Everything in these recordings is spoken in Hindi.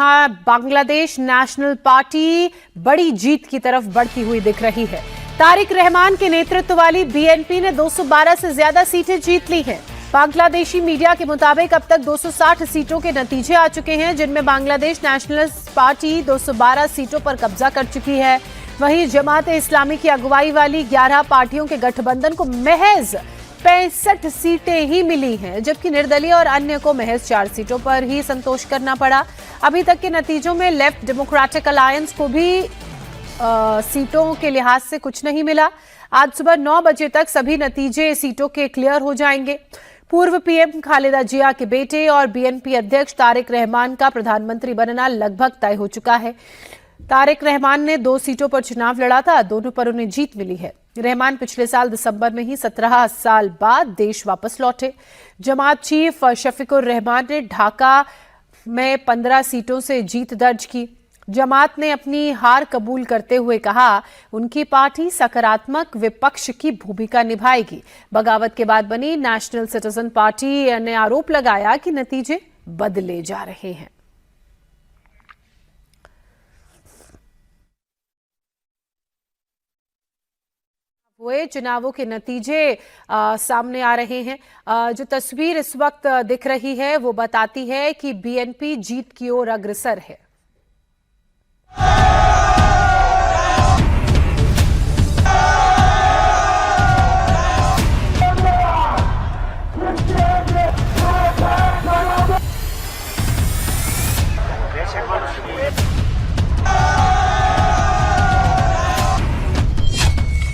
जहां बांग्लादेश नेशनल पार्टी बड़ी जीत की तरफ बढ़ती हुई दिख रही है। तारिक रहमान के नेतृत्व वाली बीएनपी ने 212 से ज्यादा सीटें जीत ली हैं। बांग्लादेशी मीडिया के मुताबिक अब तक 260 सीटों के नतीजे आ चुके हैं, जिनमें बांग्लादेश नेशनलिस्ट पार्टी 212 सीटों पर कब्जा कर चुकी है। वहीं जमात-ए इस्लामी की अगुवाई वाली 11 पार्टियों के गठबंधन को महज 65 सीटें ही मिली हैं, जबकि निर्दलीय और अन्य को महज 4 सीटों पर ही संतोष करना पड़ा। अभी तक के नतीजों में लेफ्ट डेमोक्रेटिक अलायंस को भी सीटों के लिहाज से कुछ नहीं मिला। आज सुबह 9 बजे तक सभी नतीजे सीटों के क्लियर हो जाएंगे। पूर्व पीएम खालिदा जिया के बेटे और बीएनपी अध्यक्ष तारिक रहमान का प्रधानमंत्री बनना लगभग तय हो चुका है। तारिक रहमान ने 2 सीटों पर चुनाव लड़ा था, दोनों पर उन्हें जीत मिली है। रहमान पिछले साल दिसंबर में ही 17 साल बाद देश वापस लौटे। जमात चीफ शफीकुर रहमान ने ढाका में 15 सीटों से जीत दर्ज की। जमात ने अपनी हार कबूल करते हुए कहा उनकी पार्टी सकारात्मक विपक्ष की भूमिका निभाएगी। बगावत के बाद बनी नेशनल सिटीजन पार्टी ने आरोप लगाया कि नतीजे बदले जा रहे हैं। हुए चुनावों के नतीजे सामने आ रहे हैं। जो तस्वीर इस वक्त दिख रही है वो बताती है कि बीएनपी जीत की ओर अग्रसर है।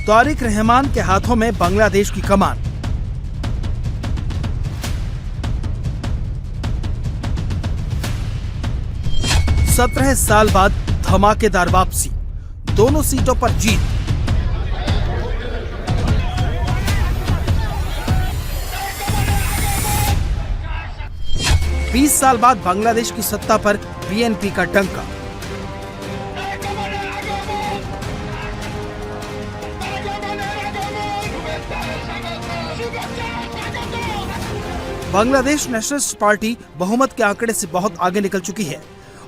तारिक रहमान के हाथों में बांग्लादेश की कमान। सत्रह साल बाद धमाकेदार वापसी, दोनों सीटों पर जीत। बीस साल बाद बांग्लादेश की सत्ता पर बीएनपी का डंका। बांग्लादेश नेशनलिस्ट पार्टी बहुमत के आंकड़े से बहुत आगे निकल चुकी है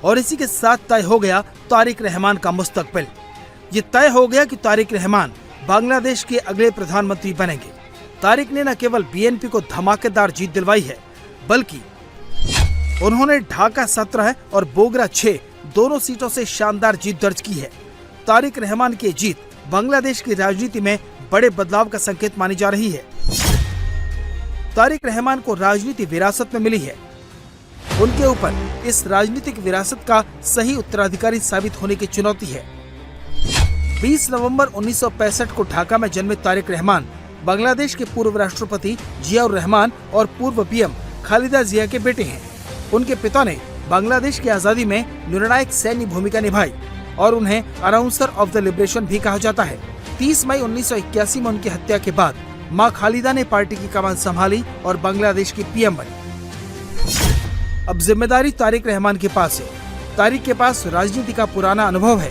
और इसी के साथ तय हो गया तारिक रहमान का मुस्तकबिल। ये तय हो गया कि तारिक रहमान बांग्लादेश के अगले प्रधानमंत्री बनेंगे। तारिक ने न केवल बीएनपी को धमाकेदार जीत दिलवाई है, बल्कि उन्होंने ढाका 17 और बोगरा 6 दोनों सीटों से शानदार जीत दर्ज की है। तारिक रहमान की जीत बांग्लादेश की राजनीति में बड़े बदलाव का संकेत मानी जा रही है। तारिक रहमान को राजनीति विरासत में मिली है। उनके ऊपर इस राजनीतिक विरासत का सही उत्तराधिकारी साबित होने की चुनौती है। 20 नवंबर 1965 को ढाका में जन्मे तारिक रहमान बांग्लादेश के पूर्व राष्ट्रपति जियाउर रहमान और पूर्व पीएम खालिदा जिया के बेटे हैं। उनके पिता ने बांग्लादेश की आजादी में निर्णायक सैन्य भूमिका निभाई और उन्हें अनाउंसर ऑफ द लिबरेशन भी कहा जाता है। 30 मई 1981 में उनकी हत्या के बाद मां खालिदा ने पार्टी की कमान संभाली और बांग्लादेश की पीएम बनी। अब जिम्मेदारी तारिक रहमान के पास है। तारिक के पास राजनीति का पुराना अनुभव है।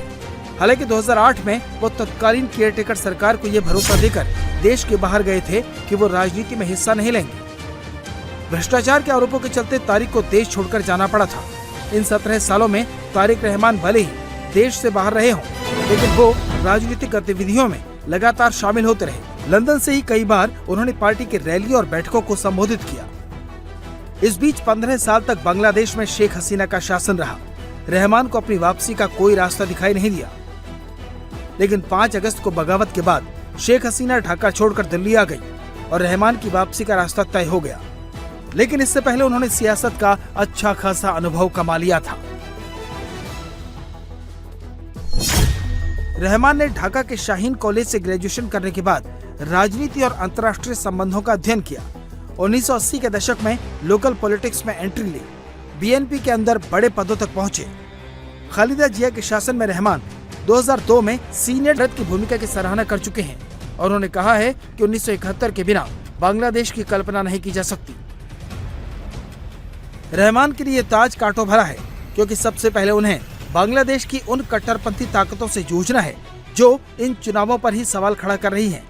हालांकि 2008 में वो तत्कालीन केयरटेकर सरकार को ये भरोसा देकर देश के बाहर गए थे कि वो राजनीति में हिस्सा नहीं लेंगे। भ्रष्टाचार के आरोपों के चलते तारिक को देश छोड़कर जाना पड़ा था। इन 17 सालों में तारिक रहमान भले ही देश से बाहर रहे हों, लेकिन वो राजनीतिक गतिविधियों में लगातार शामिल होते रहे। लंदन से ही कई बार उन्होंने पार्टी की रैली और बैठकों को संबोधित किया। इस बीच 15 साल तक बांग्लादेश में शेख हसीना का शासन रहा। रहमान को अपनी वापसी का कोई रास्ता दिखाई नहीं दिया, लेकिन 5 अगस्त को बगावत के बाद शेख हसीना ढाका छोड़कर दिल्ली आ गई और रहमान की वापसी का रास्ता तय हो गया। लेकिन इससे पहले उन्होंने सियासत का अच्छा खासा अनुभव कमा लिया था। रहमान ने ढाका के शाहीन कॉलेज से ग्रेजुएशन करने के बाद राजनीति और अंतर्राष्ट्रीय संबंधों का अध्ययन किया। 1980 के दशक में लोकल पॉलिटिक्स में एंट्री ली। बीएनपी के अंदर बड़े पदों तक पहुंचे। खालिदा जिया के शासन में रहमान 2002 में सीनियर रथ की भूमिका की सराहना कर चुके हैं और उन्होंने कहा है कि 1971 के बिना बांग्लादेश की कल्पना नहीं की जा सकती। रहमान के लिए ताज कांटों भरा है, क्योंकि सबसे पहले उन्हें बांग्लादेश की उन कट्टरपंथी ताकतों से जूझना है जो इन चुनावों पर ही सवाल खड़ा कर रही हैं।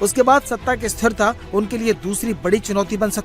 उसके बाद सत्ता की स्थिरता उनके लिए दूसरी बड़ी चुनौती बन सकती है।